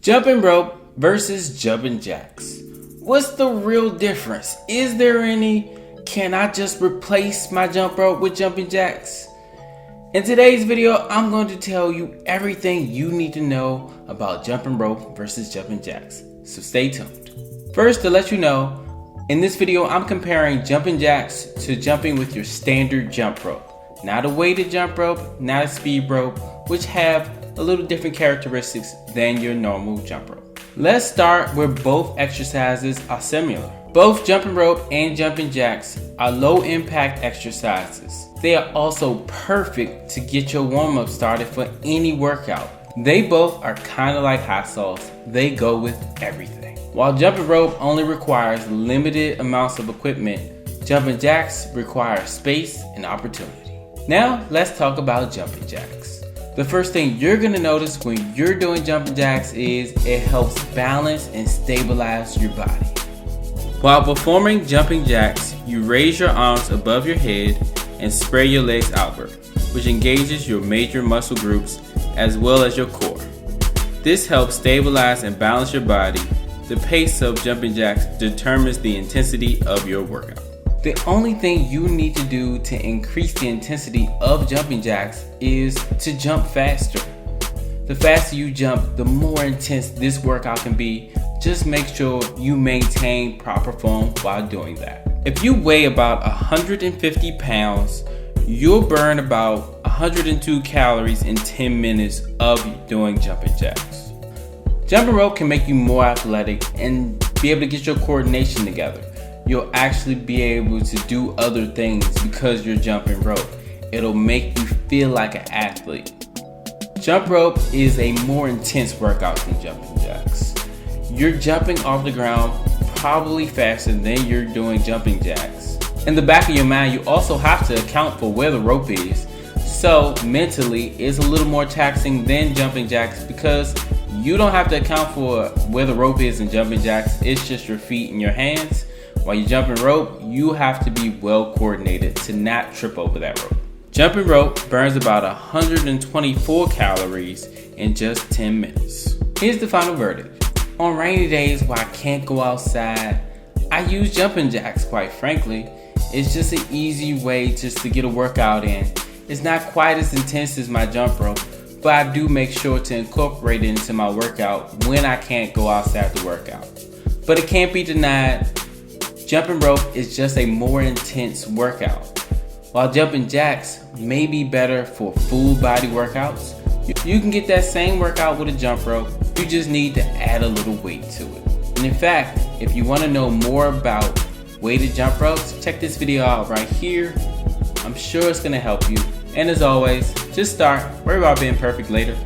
Jumping rope versus jumping jacks. What's the real difference? Is there any? Can I just replace my jump rope with jumping jacks? In today's video, I'm going to tell you everything you need to know about jumping rope versus jumping jacks. So stay tuned. First, to let you know, in this video, I'm comparing jumping jacks to jumping with your standard jump rope. Not a weighted jump rope, not a speed rope, which have a little different characteristics than your normal jump rope. Let's start where both exercises are similar. Both jumping rope and jumping jacks are low impact exercises. They are also perfect to get your warm-up started for any workout. They both are kind of like hot sauce. They go with everything. While jumping rope only requires limited amounts of equipment, jumping jacks require space and opportunity. Now let's talk about jumping jacks. The first thing you're going to notice when you're doing jumping jacks is it helps balance and stabilize your body. While performing jumping jacks, you raise your arms above your head and spread your legs outward, which engages your major muscle groups as well as your core. This helps stabilize and balance your body. The pace of jumping jacks determines the intensity of your workout. The only thing you need to do to increase the intensity of jumping jacks is to jump faster. The faster you jump, the more intense this workout can be. Just make sure you maintain proper form while doing that. If you weigh about 150 pounds, you'll burn about 102 calories in 10 minutes of doing jumping jacks. Jumping rope can make you more athletic and be able to get your coordination together. You'll actually be able to do other things because you're jumping rope. It'll make you feel like an athlete. Jump rope is a more intense workout than jumping jacks. You're jumping off the ground probably faster than you're doing jumping jacks. In the back of your mind, you also have to account for where the rope is. So mentally, it's a little more taxing than jumping jacks because you don't have to account for where the rope is in jumping jacks. It's just your feet and your hands. While you're jumping rope, you have to be well coordinated to not trip over that rope. Jumping rope burns about 124 calories in just 10 minutes. Here's the final verdict. On rainy days where I can't go outside, I use jumping jacks, quite frankly. It's just an easy way just to get a workout in. It's not quite as intense as my jump rope, but I do make sure to incorporate it into my workout when I can't go outside to work out. But it can't be denied, jumping rope is just a more intense workout. While jumping jacks may be better for full body workouts, you can get that same workout with a jump rope. You just need to add a little weight to it. And in fact, if you want to know more about weighted jump ropes, check this video out right here. I'm sure it's going to help you. And as always, just start. Worry about being perfect later.